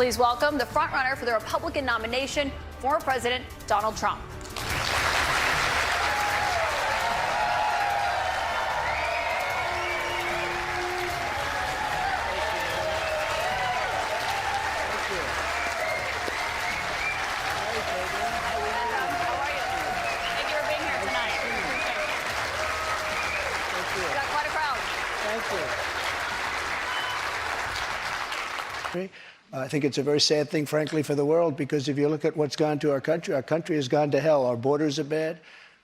Please welcome the frontrunner for the Republican nomination, former President Donald Trump. I think it's a very sad thing, frankly, for the world, because if you look at what's gone to our country has gone to hell. Our borders are bad.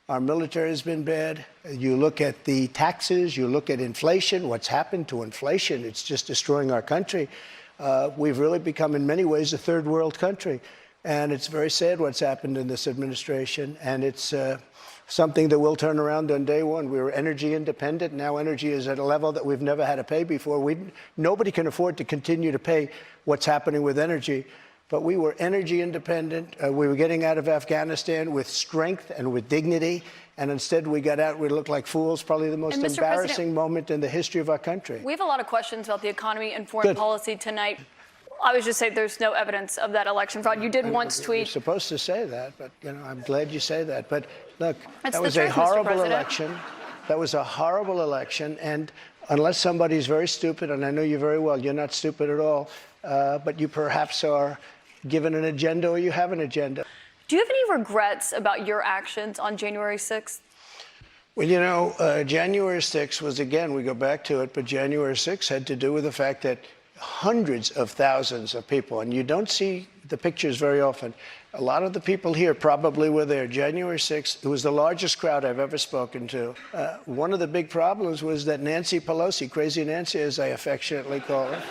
Our military has been bad. You look at the taxes, you look at inflation, what's happened to inflation, it's just destroying our country. We've really become, in many ways, a third world country. And it's very sad what's happened in this administration. And it's something that will turn around on day one. We were energy independent. Now energy is at a level that we've never had to pay before. Nobody can afford to continue to pay what's happening with energy. But we were energy independent. We were getting out of Afghanistan with strength and with dignity. And instead we got out, we looked like fools, probably the most embarrassing moment in the history of our country. We have a lot of questions about the economy and foreign policy tonight. I was just saying there's no evidence of that election fraud. You did once tweet. You're supposed to say that, but I'm glad you say that. But look, that was a horrible election. That was a horrible election. And unless somebody's very stupid, and I know you very well, you're not stupid at all, but you perhaps are given an agenda or you have an agenda. Do you have any regrets about your actions on January 6th? Well, January 6th was, again, we go back to it, but January 6th had to do with the fact that hundreds of thousands of people, and you don't see the pictures very often. A lot of the people here probably were there. January 6th, it was the largest crowd I've ever spoken to. One of the big problems was that Nancy Pelosi, Crazy Nancy as I affectionately call her,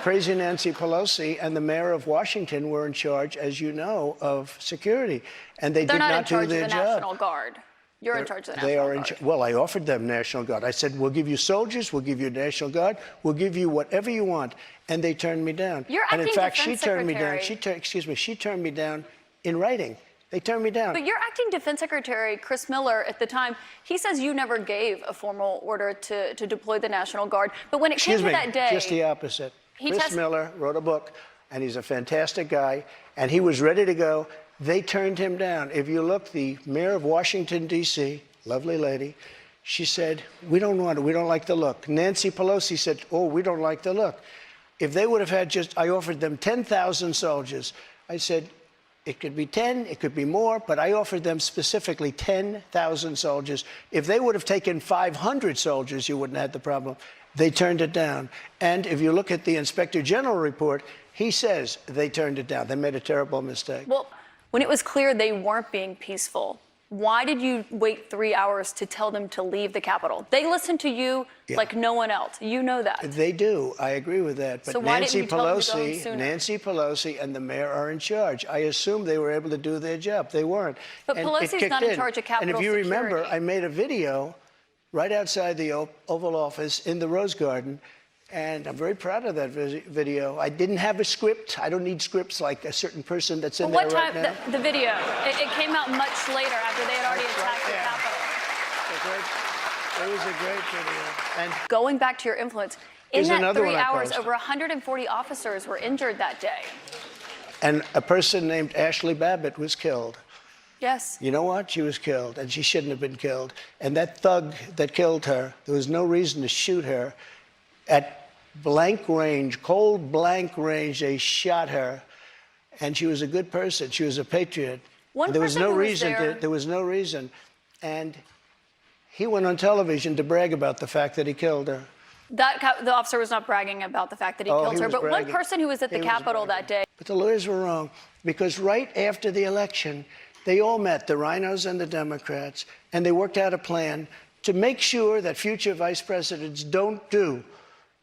Crazy Nancy Pelosi and the mayor of Washington were in charge, as you know, of security. And they did not do their job. They're not in charge of the National Guard. You're in charge of the National Guard. Well, I offered them National Guard. I said, we'll give you soldiers, we'll give you National Guard, we'll give you whatever you want. And they turned me down. And in fact, she turned me down. She turned me down in writing. They turned me down. But your acting defense secretary, Chris Miller, at the time, he says you never gave a formal order to deploy the National Guard. But when it came to that day, just the opposite. Chris Miller wrote a book, and he's a fantastic guy, and he was ready to go. They turned him down. If you look, the mayor of Washington, D.C., lovely lady, she said, we don't want it. We don't like the look. Nancy Pelosi said, oh, we don't like the look. If they would have had I offered them 10,000 soldiers. I said, it could be 10, it could be more, but I offered them specifically 10,000 soldiers. If they would have taken 500 soldiers, you wouldn't have had the problem. They turned it down. And if you look at the Inspector General report, he says they turned it down. They made a terrible mistake. Well, when it was clear they weren't being peaceful, why did you wait 3 hours to tell them to leave the Capitol? They listened to you like no one else. You know that. They do. I agree with that. But so why didn't you tell them to go home sooner? Nancy Pelosi and the mayor are in charge. I assume they were able to do their job. They weren't. But Pelosi's not in charge of Capitol security. And if you security. remember, I made a video right outside the Oval Office in the Rose Garden. And I'm very proud of that video. I didn't have a script. I don't need scripts like a certain person that's in there right now. What time, the video? It came out much later after they had already attacked the Capitol. It was a great video. And going back to your influence, in that 3 hours, over 140 officers were injured that day. And a person named Ashley Babbitt was killed. Yes. You know what? She was killed, and she shouldn't have been killed. And that thug that killed her, there was no reason to shoot her. At blank range, cold blank range, they shot her, and she was a good person. She was a patriot. There was no reason. And he went on television to brag about the fact that he killed her. The officer was not bragging about the fact that he killed her, but one person who was at the Capitol that day. But the lawyers were wrong, because right after the election, they all met, the rhinos and the Democrats, and they worked out a plan to make sure that future vice presidents don't do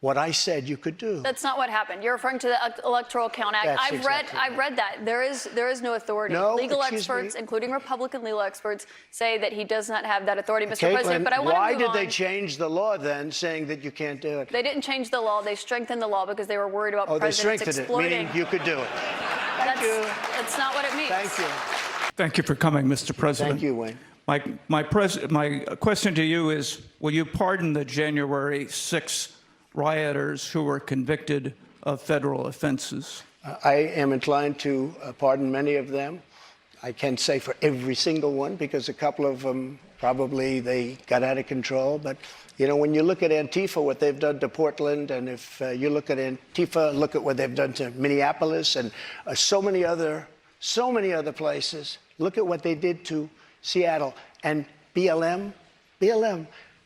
what I said you could do. That's not what happened. You're referring to the Electoral Count Act. I've read that. There is no authority. Legal experts, including Republican legal experts, say that he does not have that authority, Mr. President. But I want to move on. Why did they change the law then, saying that you can't do it? They didn't change the law. They strengthened the law because they were worried about presidents exploiting. They strengthened it, meaning you could do it. Thank you. That's not what it means. Thank you. Thank you for coming, Mr. President. Thank you, Wayne. My question to you is, will you pardon the January 6th rioters who were convicted of federal offenses? I am inclined to pardon many of them. I can't say for every single one, because a couple of them probably they got out of control. But, you know, when you look at Antifa, what they've done to Portland, and if you look at Antifa, look at what they've done to Minneapolis and so many other places. Look at what they did to Seattle and BLM.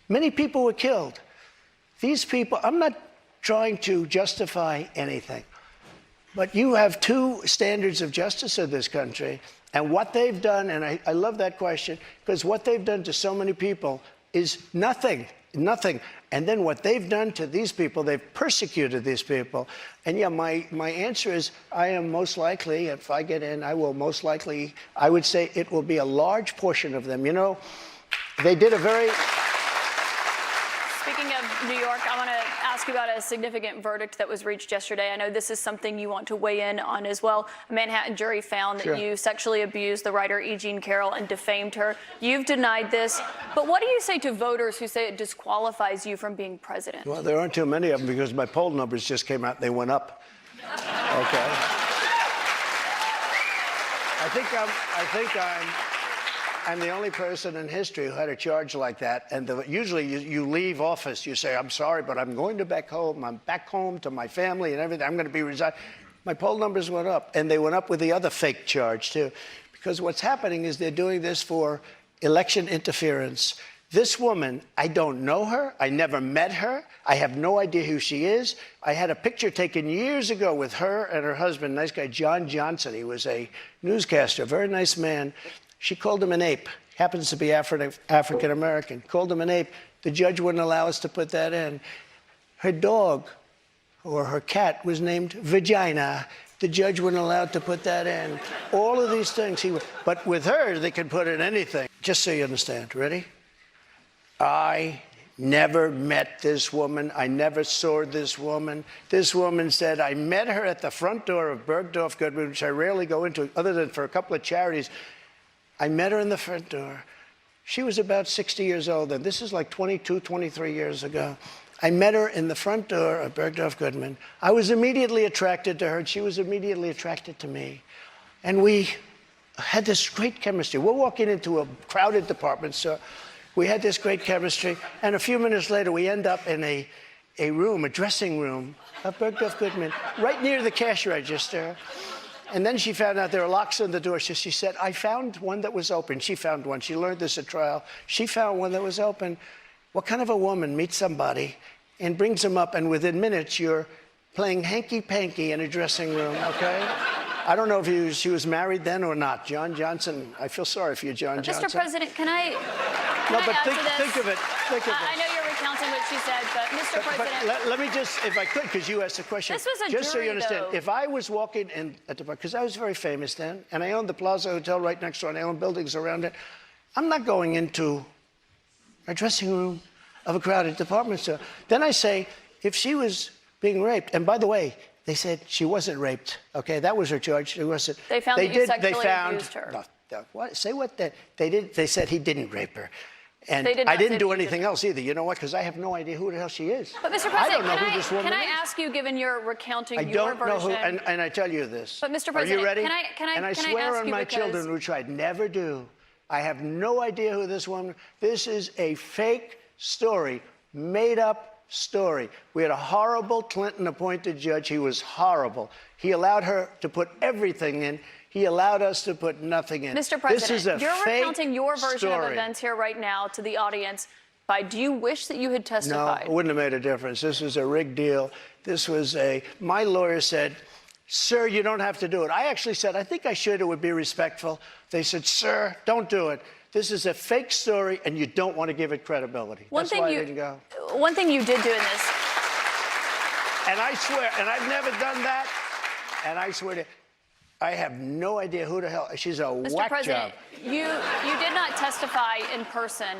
Many people were killed. These people, I'm not trying to justify anything, but you have two standards of justice in this country. And what they've done, and I love that question, because what they've done to so many people is nothing. And then what they've done to these people, they've persecuted these people. And yeah, my answer is I am most likely, if I get in, I will most likely, I would say it will be a large portion of them. You know, they did a very... Speaking of New York, I want to ask you about a significant verdict that was reached yesterday. I know this is something you want to weigh in on as well. A Manhattan jury found that you sexually abused the writer E. Jean Carroll and defamed her. You've denied this. But what do you say to voters who say it disqualifies you from being president? Well, there aren't too many of them, because my poll numbers just came out. They went up. Okay. I think I'm the only person in history who had a charge like that. And usually you leave office, you say, I'm sorry, but I'm going back home. I'm back home to my family and everything. I'm going to be resigned. My poll numbers went up, and they went up with the other fake charge, too. Because what's happening is they're doing this for election interference. This woman, I don't know her. I never met her. I have no idea who she is. I had a picture taken years ago with her and her husband, nice guy, John Johnson. He was a newscaster, very nice man. She called him an ape. Happens to be African-American. Called him an ape. The judge wouldn't allow us to put that in. Her dog or her cat was named Vagina. The judge wouldn't allow to put that in. All of these things. But with her, they could put in anything. Just so you understand. Ready? I never met this woman. I never saw this woman. This woman said, I met her at the front door of Bergdorf Goodman, which I rarely go into, other than for a couple of charities. I met her in the front door. She was about 60 years old, and this is like 22, 23 years ago. I met her in the front door of Bergdorf Goodman. I was immediately attracted to her, and she was immediately attracted to me. And we had this great chemistry. We're walking into a crowded department store. We had this great chemistry, and a few minutes later, we end up in a room, a dressing room of Bergdorf Goodman, right near the cash register. And then she found out there were locks on the door. So she said, I found one that was open. She found one. She learned this at trial. She found one that was open. What kind of a woman meets somebody and brings them up, and within minutes you're playing hanky-panky in a dressing room, okay? I don't know if she was married then or not. John Johnson, I feel sorry for you, John Johnson. Mr. President, can I think of it. I know you're recounting what she said, but Mr. President. But let me just, if I could, because you asked the question. This was a just jury, so you understand, though. if I was walking in at the, because I was very famous then, and I owned the Plaza Hotel right next door, and I owned buildings around it, I'm not going into a dressing room of a crowded department store. Then I say, if she was being raped, and by the way, they said she wasn't raped. Okay, that was her charge. She wasn't. They found that you sexually abused her. What? Say what? They did. They said he didn't rape her, and They did I not didn't say do that you anything did. else either. You know what? Because I have no idea who the hell she is. But Mr. President, I don't know who this woman can I is. ask you, given your recounting I your don't know version? who, and I tell you this. But Mr. Are President, you ready? can I swear ask on you my because- children, which I'd never do. I have no idea who this woman. This is a fake story, made up story. We had a horrible Clinton-appointed judge. He was horrible. He allowed her to put everything in. He allowed us to put nothing in. Mr. President, this is a you're fake recounting your version story. of events here right now to the audience. Do you wish that you had No, testified? it wouldn't have made a difference. This was a rigged deal. This was my lawyer said, sir, you don't have to do it. I actually said, I think I should. It would be respectful. They said, sir, don't do it. This is a fake story, and you don't want to give it credibility. That's why I didn't go. One thing you did do in this. And I swear, and I've never done that, and I swear to, I have no idea who the hell, she's a Mr. whack President, job. you did not testify in person.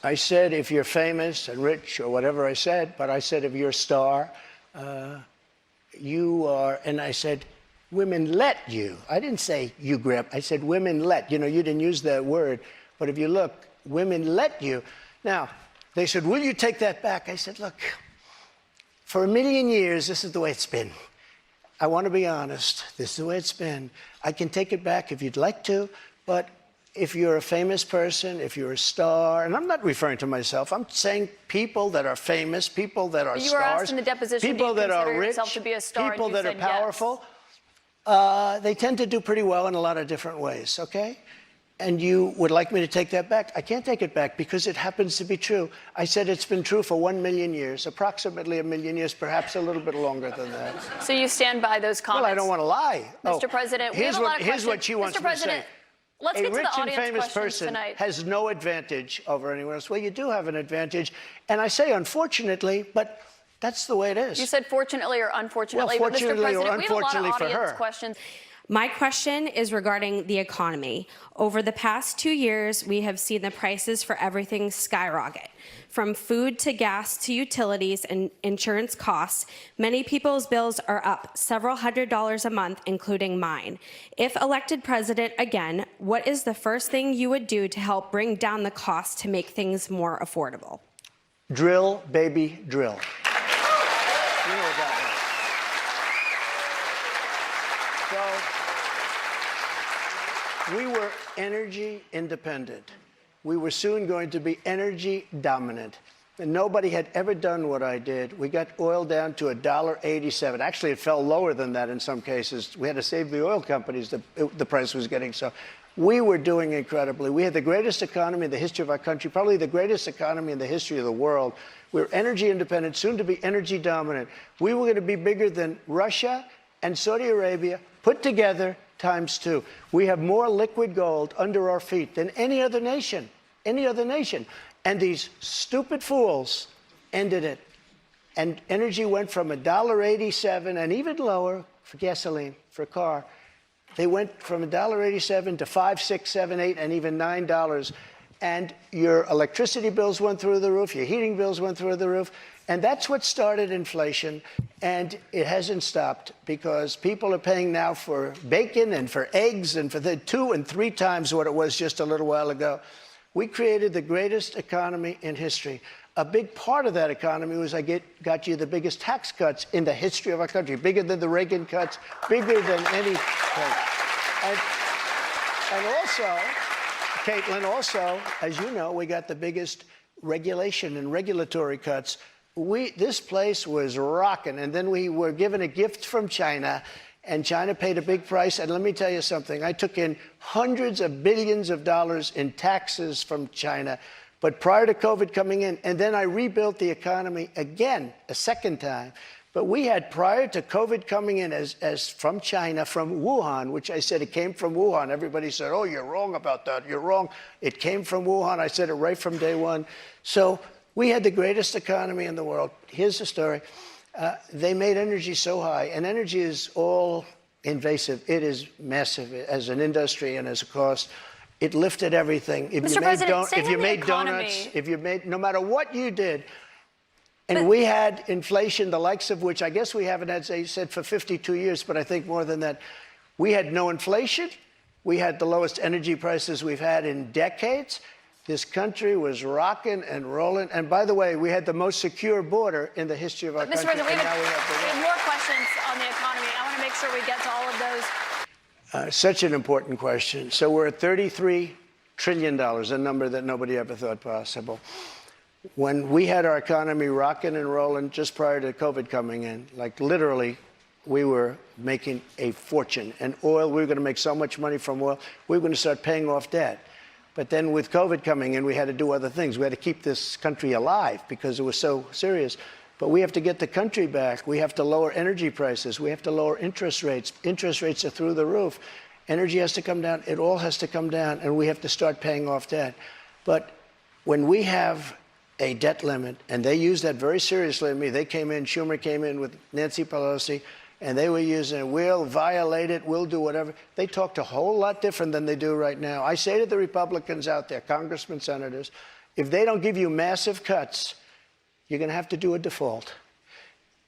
I said if you're famous and rich or whatever I said, but I said if you're a star, you are, and I said, women let you. I didn't say you grab, I said women let. You know, you didn't use that word, but if you look, women let you. Now, they said, will you take that back? I said, look, for 1,000,000 years, this is the way it's been. I want to be honest. This is the way it's been. I can take it back if you'd like to, but if you're a famous person, if you're a star, and I'm not referring to myself, I'm saying people that are famous, people that are you stars, were asked in the deposition, people do you that are consider rich, yourself to be a star, people and you that are said yes. powerful, they tend to do pretty well in a lot of different ways, okay? And you would like me to take that back? I can't take it back because it happens to be true. I said it's been true for 1 million years, approximately 1 million years, perhaps a little bit longer than that. So you stand by those comments? Well, I don't want to lie. Mr. President, we have a lot of questions. Here's what she wants Mr. me to say. President, let's get to the A rich and audience famous questions person tonight. has no advantage over anyone else. Well, you do have an advantage. And I say unfortunately, but that's the way it is. You said fortunately or unfortunately. Well, fortunately but Mr. or President, we have a lot unfortunately of for audience her. questions. My question is regarding the economy. Over the past 2 years, we have seen the prices for everything skyrocket. From food to gas to utilities and insurance costs, many people's bills are up several $100s a month, including mine. If elected president again, what is the first thing you would do to help bring down the cost to make things more affordable? Drill, baby, drill. You know what that means. So, we were energy independent. We were soon going to be energy dominant. And nobody had ever done what I did. We got oil down to $1.87. Actually, it fell lower than that in some cases. We had to save the oil companies. The price was getting so. We were doing incredibly. We had the greatest economy in the history of our country, probably the greatest economy in the history of the world. We were energy independent, soon to be energy dominant. We were going to be bigger than Russia and Saudi Arabia put together ×2. We have more liquid gold under our feet than any other nation, And these stupid fools ended it. And energy went from $1.87 and even lower for gasoline, for a car. They went from $1.87 to $5, $6, $7, $8, and even $9. And your electricity bills went through the roof, your heating bills went through the roof. And that's what started inflation. And it hasn't stopped because people are paying now for bacon and for eggs and for the 2 and 3 times what it was just a little while ago. We created the greatest economy in history. A big part of that economy was got you the biggest tax cuts in the history of our country, bigger than the Reagan cuts, bigger than any cut. And also, Caitlin, as you know, we got the biggest regulation and regulatory cuts. This place was rocking, and then we were given a gift from China, and China paid a big price. And let me tell you something. I took in hundreds of billions of dollars in taxes from China, but prior to COVID coming in, and then I rebuilt the economy again, a second time. But we had, prior to COVID coming in as from China, from Wuhan, which I said it came from Wuhan. Everybody said, oh, you're wrong about that. You're wrong. It came from Wuhan. I said it right from day one. So we had the greatest economy in the world. Here's the story. They made energy so high, and energy is all invasive. It is massive as an industry and as a cost. It lifted everything. If Mr. you President, if you made donuts, if you made, no matter what you did, and we had inflation, the likes of which I guess we haven't had, as I said, for 52 years, but I think more than that. We had no inflation. We had the lowest energy prices we've had in decades. This country was rocking and rolling. And by the way, we had the most secure border in the history of our country. Mr. President, we we have more questions on the economy. I want to make sure we get to all of those. Such an important question. So we're at $33 trillion, a number that nobody ever thought possible. When we had our economy rocking and rolling just prior to COVID coming in, like literally, we were making a fortune. And oil, we were going to make so much money from oil, we were going to start paying off debt. But then with COVID coming in, we had to do other things. We had to keep this country alive because it was so serious. But we have to get the country back. We have to lower energy prices. We have to lower interest rates. Interest rates are through the roof. Energy has to come down. It all has to come down, and we have to start paying off debt. But when we have a debt limit, and they use that very seriously. They came in, Schumer came in with Nancy Pelosi, and they were using it. We'll violate it. We'll do whatever. They talked a whole lot different than they do right now. I say to the Republicans out there, congressmen, senators, if they don't give you massive cuts, you're going to have to do a default.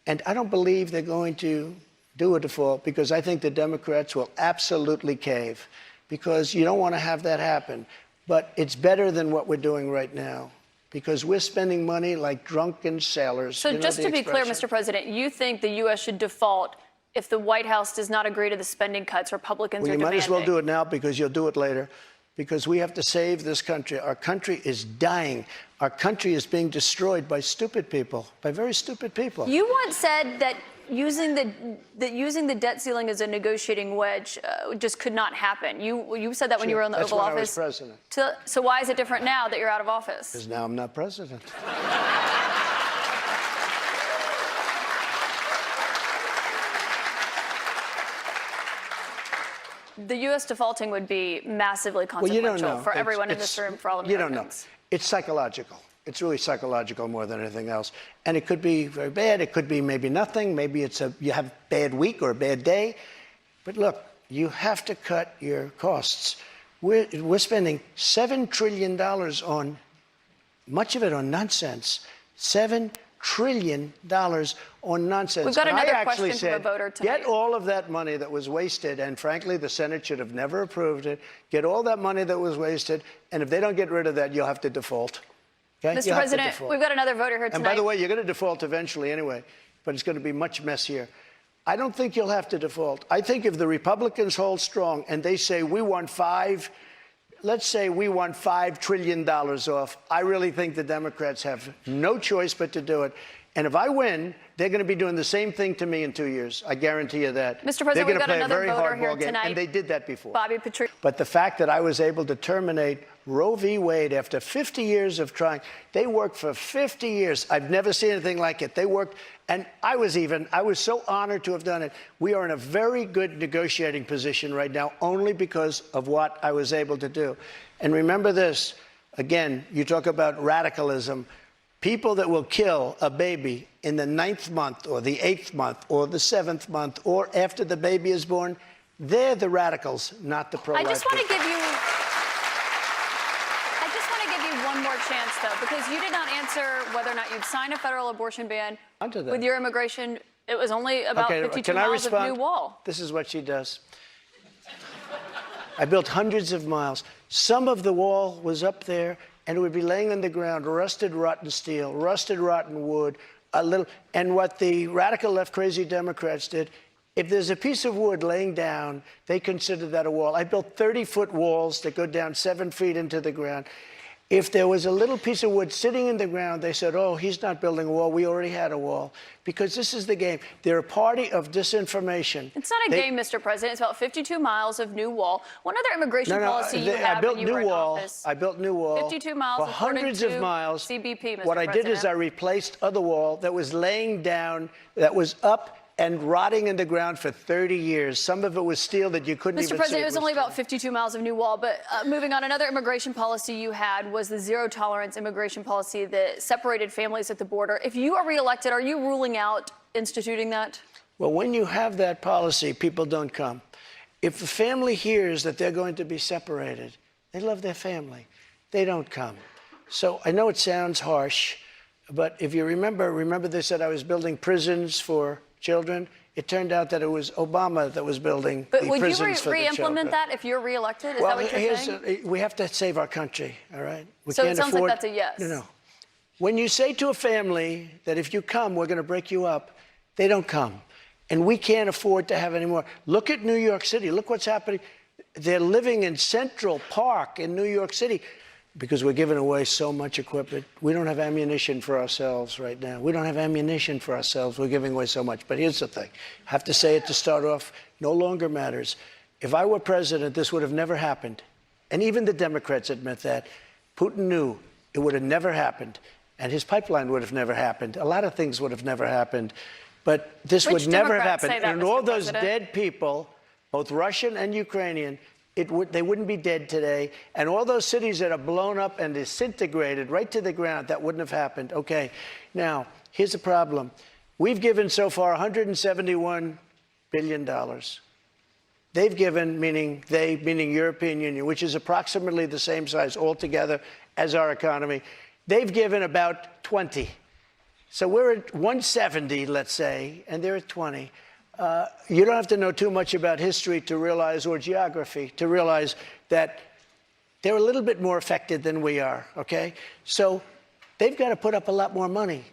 And I don't believe they're going to do a default because I think the Democrats will absolutely cave because you don't want to have that happen. But it's better than what we're doing right now because we're spending money like drunken sailors. So just to be clear, Mr. President, you think the U.S. should default if the White House does not agree to the spending cuts Republicans Well, are you might as well demanding? do it now because you'll do it later. Because we have to save this country. Our country is dying. Our country is being destroyed by stupid people, by very stupid people. You once said that using the debt ceiling as a negotiating wedge just could not happen. You said that when you were in the That's Oval when Office. I was president. So why is it different now that you're out of office? Because now I'm not president. The U.S. defaulting would be massively Well, you consequential don't know. for everyone in this room, for all Americans. You don't know. It's psychological. It's really psychological more than anything else. And it could be very bad. It could be maybe nothing. Maybe you have a bad week or a bad day. But look, you have to cut your costs. We're spending $7 trillion on, much of it on nonsense. $7 trillion on nonsense. We've got And another I actually question from a said, voter tonight. get all of that money that was wasted, and frankly, the Senate should have never approved it. Get all that money that was wasted, and if they don't get rid of that, you'll have to default. Okay? Mr. You'll have to President, default. we've got another voter here tonight. And by the way, you're going to default eventually anyway, but it's going to be much messier. I don't think you'll have to default. I think if the Republicans hold strong and they say let's say we want $5 trillion off, I really think the Democrats have no choice but to do it. And if I win, they're going to be doing the same thing to me in 2 years. I guarantee you that. Mr. President, they're we've going to got play a another very voter here hardball game, tonight. and they did that before. Bobby Patrice. But the fact that I was able to terminate Roe v. Wade after 50 years of trying, they worked for 50 years. I've never seen anything like it. They worked, and I was so honored to have done it. We are in a very good negotiating position right now, only because of what I was able to do. And remember this, again, you talk about radicalism. People that will kill a baby in the 9th month or the 8th month or the 7th month or after the baby is born, they're the radicals, not the pro-life I just want to people. give you one more chance, though, because you did not answer whether or not you'd sign a federal abortion ban Onto that. with your immigration. It was only about Okay, 52 can I miles of respond? new wall. This is what she does. I built hundreds of miles. Some of the wall was up there, and it would be laying on the ground, rusted, rotten steel, rusted, rotten wood, and what the radical left crazy Democrats did, if there's a piece of wood laying down, they consider that a wall. I built 30-foot walls that go down 7 feet into the ground. If there was a little piece of wood sitting in the ground, they said, oh, he's not building a wall. We already had a wall. Because this is the game. They're a party of disinformation. It's not a game, Mr. President. It's about 52 miles of new wall. One other immigration policy you I had built when you were in office. I built new wall. 52 miles for according hundreds of to miles. CBP, Mr. What I did is I President. replaced other wall that was laying down, that was up and rotting in the ground for 30 years. Some of it was steel that you couldn't even see. Mr. President, it was only steel. about 52 miles of new wall. But moving on, another immigration policy you had was the zero-tolerance immigration policy that separated families at the border. If you are reelected, are you ruling out instituting that? Well, when you have that policy, people don't come. If the family hears that they're going to be separated, they love their family. They don't come. So I know it sounds harsh, but if you remember they said I was building prisons for children. It turned out that it was Obama that was building the prisons for the children. But would you re-implement that if you're reelected? Is well, that what you're saying? we have to save our country, all right? We So it can't sounds like afford, that's a yes. No. When you say to a family that if you come, we're going to break you up, they don't come. And we can't afford to have any more. Look at New York City. Look what's happening. They're living in Central Park in New York City because we're giving away so much equipment. We don't have ammunition for ourselves right now. We don't have ammunition for ourselves. We're giving away so much. But here's the thing. I have to say it to start off. No longer matters. If I were president, this would have never happened. And even the Democrats admit that. Putin knew it would have never happened. And his pipeline would have never happened. A lot of things would have never happened. But this would never have happened. And all those dead people, both Russian and Ukrainian, they wouldn't be dead today. And all those cities that are blown up and disintegrated right to the ground, that wouldn't have happened. Okay, now, here's the problem. We've given so far $171 billion. They've given, meaning European Union, which is approximately the same size altogether as our economy. They've given about 20. So we're at 170, let's say, and they're at 20. You don't have to know too much about history to realize, or geography, to realize that they're a little bit more affected than we are, okay? So they've got to put up a lot more money.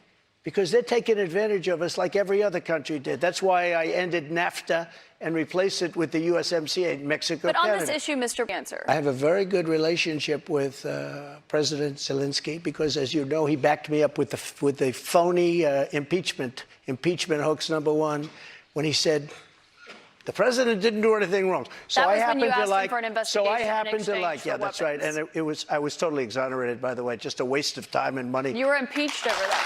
because they're taking advantage of us like every other country did. That's why I ended NAFTA and replaced it with the USMCA, Mexico, But on Canada. this issue, Mr. Answer. I have a very good relationship with President Zelensky because, as you know, he backed me up with the phony impeachment hoax #1 when he said the president didn't do anything wrong. So That was I when you happen to asked him like. for an So I investigation in happen to exchange like. for Yeah, that's right. weapons. And I was totally exonerated, by the way. Just a waste of time and money. You were impeached over that.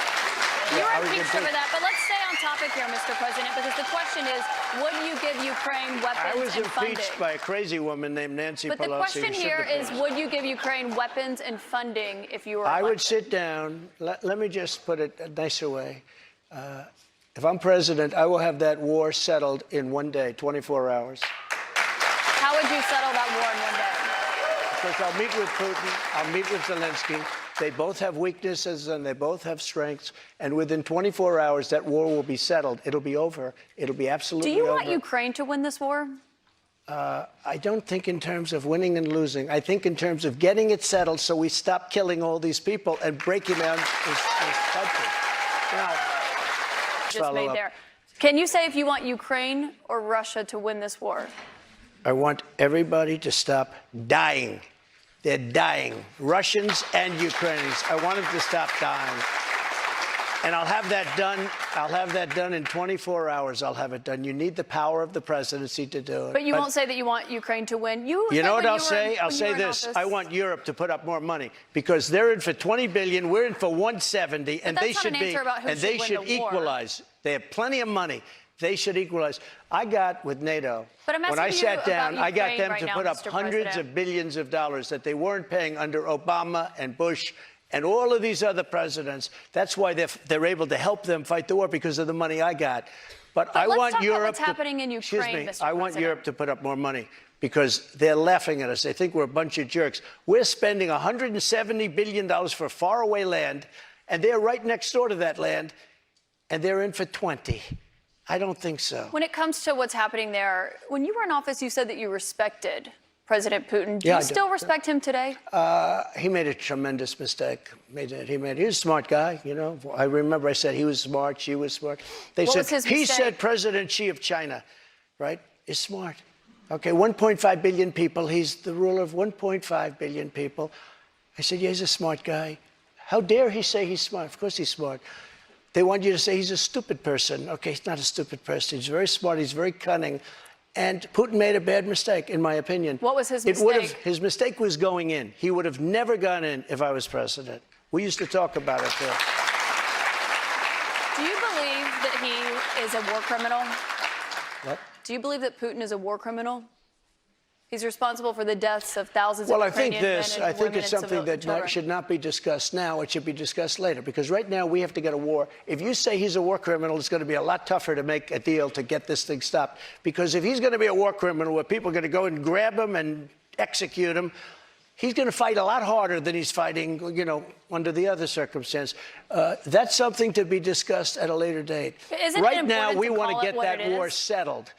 You I were was impeached over impeached. that. But let's stay on topic here, Mr. President, because the question is, would you give Ukraine I weapons was and funding? impeached by a crazy woman named Nancy Pelosi. But the question who should here have is, been. would you give Ukraine weapons and funding if you were I would elected? sit down. Let me just put it a nicer way. If I'm president, I will have that war settled in one day, 24 hours. How would you settle that war in one day? Because I'll meet with Putin, I'll meet with Zelensky. They both have weaknesses and they both have strengths. And within 24 hours, that war will be settled. It'll be over. It'll be absolutely Do you over. want Ukraine to win this war? I don't think in terms of winning and losing. I think in terms of getting it settled so we stop killing all these people and breaking down this country. Now, Just made there. Can you say if you want Ukraine or Russia to win this war? I want everybody to stop dying. They're dying, Russians and Ukrainians. I want them to stop dying. And I'll have that done. I'll have that done in 24 hours. I'll have it done. You need the power of the presidency to do it. But you won't say that you want Ukraine to win. You know what I'll say? I'll say this. I want Europe to put up more money because they're in for 20 billion. We're in for 170, and they should be. And they should equalize. They have plenty of money. They should equalize. I got with NATO. But I'm when I asking sat you down, about I got Ukraine them right to now, put up Mr. hundreds President. of billions of dollars that they weren't paying under Obama and Bush and all of these other presidents. That's why they're able to help them fight the war because of the money I got. But I let's want talk about Europe. what's happening in Ukraine, excuse me. Mr. I want President. Europe to put up more money because they're laughing at us. They think we're a bunch of jerks. We're spending $170 billion for faraway land, and they're right next door to that land, and they're in for 20. I don't think so. When it comes to what's happening there, when you were in office, you said that you respected President Putin. Do Yeah, you I do. still respect him today? He made a tremendous mistake. He was a smart guy, you know. I remember I said he was smart, she was smart. They What said was his he mistake? said President Xi of China, right, is smart. Okay, 1.5 billion people. He's the ruler of 1.5 billion people. I said, yeah, he's a smart guy. How dare he say he's smart? Of course he's smart. They want you to say he's a stupid person. Okay, he's not a stupid person. He's very smart. He's very cunning. And Putin made a bad mistake, in my opinion. What was his mistake? His mistake was going in. He would have never gone in if I was president. We used to talk about it there. Do you believe that he is a war criminal? What? Do you believe that Putin is a war criminal? He's responsible for the deaths of thousands Well, of Ukrainian men and I think women it's and something that children. should not be discussed now. It should be discussed later. Because right now we have to get a war. If you say he's a war criminal, it's going to be a lot tougher to make a deal to get this thing stopped. Because if he's going to be a war criminal where people are going to go and grab him and execute him, he's going to fight a lot harder than he's fighting, you know, under the other circumstance. That's something to be discussed at a later date. Isn't it Right now, important we to want call to it get what that it war is? settled.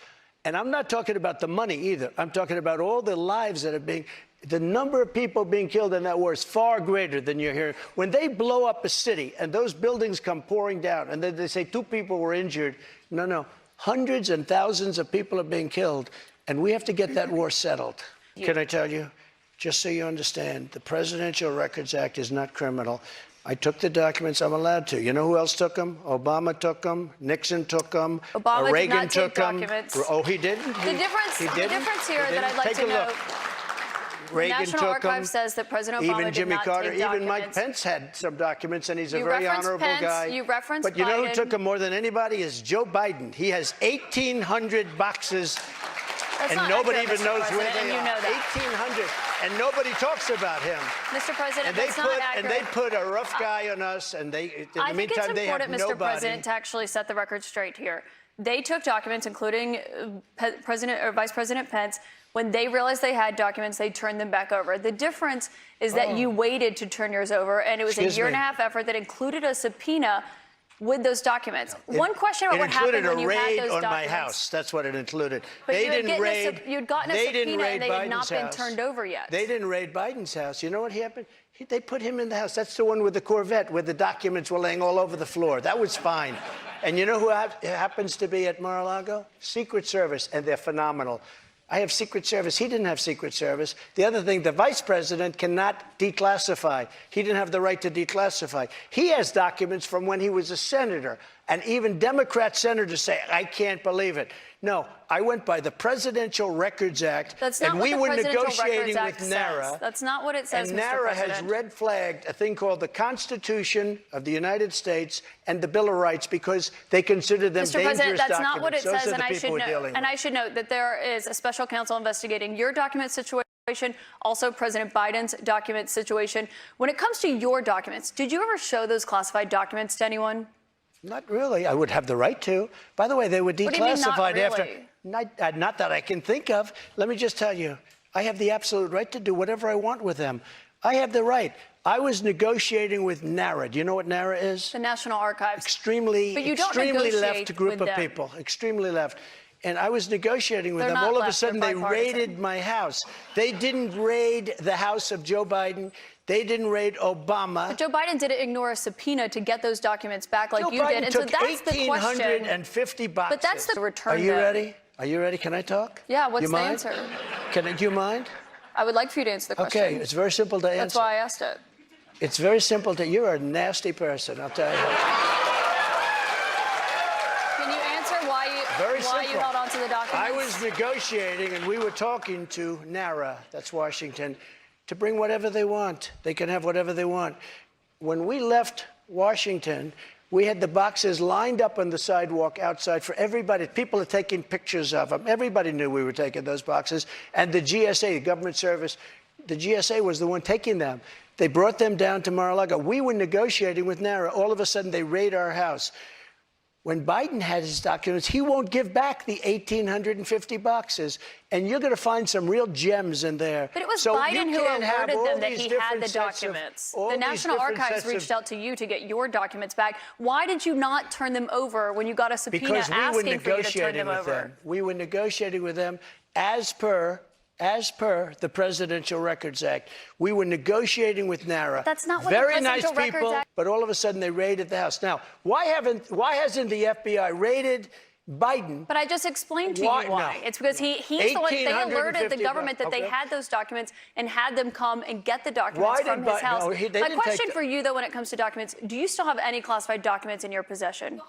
And I'm not talking about the money either. I'm talking about all the lives that are being, the number of people being killed in that war is far greater than you're hearing. When they blow up a city and those buildings come pouring down and then they say 2 people were injured, no, hundreds and thousands of people are being killed. And we have to get that war settled. Can I tell you, just so you understand, the Presidential Records Act is not criminal. I took the documents. I'm allowed to. You know who else took them? Obama took them. Nixon took them. Obama did Reagan not take took them. documents. Oh, he didn't? The difference here that I'd like Take to a know, look. the Reagan National took Archives them. says that President Obama Even did Jimmy not Carter, take even Mike documents. Pence had some documents, and he's a You very referenced honorable Pence, guy. you referenced But you know who Biden. took them more than anybody is Joe Biden. He has 1,800 boxes. That's And not nobody accurate, even Mr. knows where President, they and you are. know that. 1,800, and nobody talks about him. Mr. President, And they that's not accurate. put a rough guy on us, and they. In the I think meantime, it's they have important, Mr. nobody. President, to actually set the record straight here. They took documents, including President or Vice President Pence. When they realized they had documents, they turned them back over. The difference is that you waited to turn yours over, and it was Excuse a year me. and a half effort that included a subpoena with those documents. One question about what happened when you had those documents. It included a raid on my house. That's what it included. But you'd gotten a subpoena and they had not been turned over yet. They didn't raid Biden's house. You know what happened? They put him in the house. That's the one with the Corvette where the documents were laying all over the floor. That was fine. And you know who happens to be at Mar-a-Lago? Secret Service, and they're phenomenal. I have Secret Service. He didn't have Secret Service. The other thing, the vice president cannot declassify. He didn't have the right to declassify. He has documents from when he was a senator. And even Democrat senators say, I can't believe it. No, I went by the Presidential Records Act. That's not and what we the were Presidential negotiating Records with Act NARA. says. That's not what it says, and Mr. NARA President. has red flagged a thing called the Constitution of the United States and the Bill of Rights because they consider them Mr. dangerous President, that's documents. not what it Those says, are the people we're dealing with. and I should note that there is a special counsel investigating your document situation, also President Biden's document situation. When it comes to your documents, did you ever show those classified documents to anyone? Not really. I would have the right to. By the way, they were declassified What do you mean, not really? after. Not that I can think of. Let me just tell you, I have the absolute right to do whatever I want with them. I have the right. I was negotiating with NARA. Do you know what NARA is? The National Archives. Extremely left group of people. Extremely left. And I was negotiating with them. All of a sudden, they raided my house. They didn't raid the house of Joe Biden. They didn't raid Obama. But Joe Biden didn't ignore a subpoena to get those documents back like you did. And so took that's the question. 1,850 boxes. But that's the return. Are you ready? Are you ready? Can I talk? Yeah, what's the mind? answer? Do you mind? I would like for you to answer the question. Okay, it's very simple to answer. That's why I asked it. It's very simple to. You're a nasty person, I'll tell you. Can you answer why you held on to the documents? I was negotiating, and we were talking to NARA, that's Washington, to bring whatever they want. They can have whatever they want. When we left Washington, we had the boxes lined up on the sidewalk outside for everybody. People are taking pictures of them. Everybody knew we were taking those boxes. And the GSA, the government service, the GSA was the one taking them. They brought them down to Mar-a-Lago. We were negotiating with NARA. All of a sudden, they raid our house. When Biden had his documents, he won't give back the 1,850 boxes. And you're going to find some real gems in there. But it was Biden who alerted them that he had the documents. The National Archives reached out to you to get your documents back. Why did you not turn them over when you got a subpoena asking for you to turn them over? We were negotiating with them as per the Presidential Records Act. We were negotiating with NARA. That's not what Very the nice Presidential people, Records Act. but all of a sudden they raided the house. Now, why hasn't the FBI raided Biden? But I just explained to you why. No. It's because he's the one, they alerted the government that they had those documents and had them come and get the documents from his house. My question for you, though, when it comes to documents, do you still have any classified documents in your possession?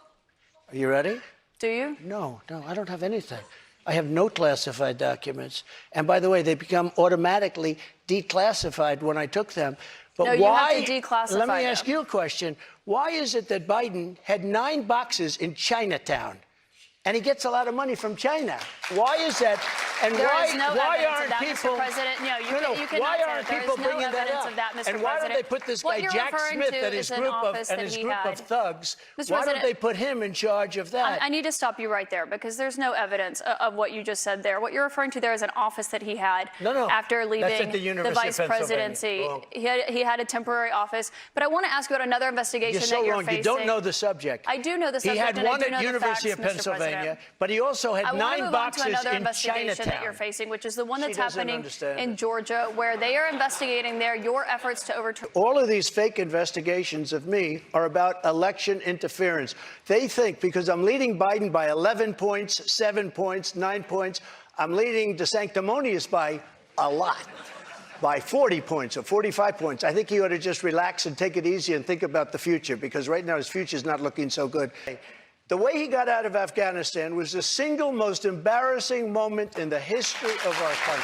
Are you ready? Do you? No, I don't have anything. I have no classified documents. And by the way, they become automatically declassified when I took them. But no, why? You have to declassify Let me ask you a question. Why is it that Biden had 9 boxes in Chinatown? And he gets a lot of money from China. Why is that? And why aren't people? Mr. President, you cannot why say aren't that. people There is no bringing that evidence up? of that, Mr. And why President. don't they put this What guy you're Jack referring Smith to and his is an group office that he had. of thugs? Mr. Why don't President, they put him in charge of that? I need to stop you right there because there's no evidence of what you just said there. What you're referring to there is an office that he had after leaving That's at the vice presidency. He had a temporary office. But I want to ask you about another investigation that you're facing. You don't know the subject. I do know the subject. He had one at University of Pennsylvania, but he also had 9 boxes another in investigation Chinatown. that you're facing, which is the one that's happening in Georgia, where they are investigating your efforts to overturn. All of these fake investigations of me are about election interference. They think because I'm leading Biden by 11 points, 7 points, 9 points, I'm leading DeSanctimonious by a lot, by 40 points or 45 points. I think he ought to just relax and take it easy and think about the future, because right now his future is not looking so good. The way he got out of Afghanistan was the single most embarrassing moment in the history of our country.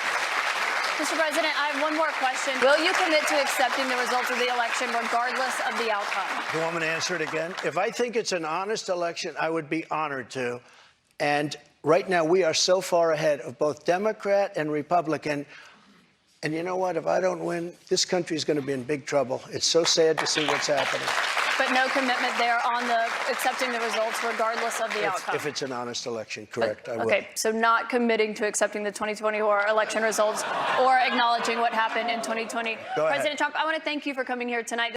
Mr. President, I have one more question. Will you commit to accepting the results of the election regardless of the outcome? You want me to answer it again? If I think it's an honest election, I would be honored to. And right now, we are so far ahead of both Democrat and Republican. And you know what? If I don't win, this country is going to be in big trouble. It's so sad to see what's happening. But no commitment there on accepting the results regardless of the outcome. If it's an honest election, correct, I will. Okay, so not committing to accepting the 2024 election results or acknowledging what happened in 2020. Go ahead. President Trump, I want to thank you for coming here tonight.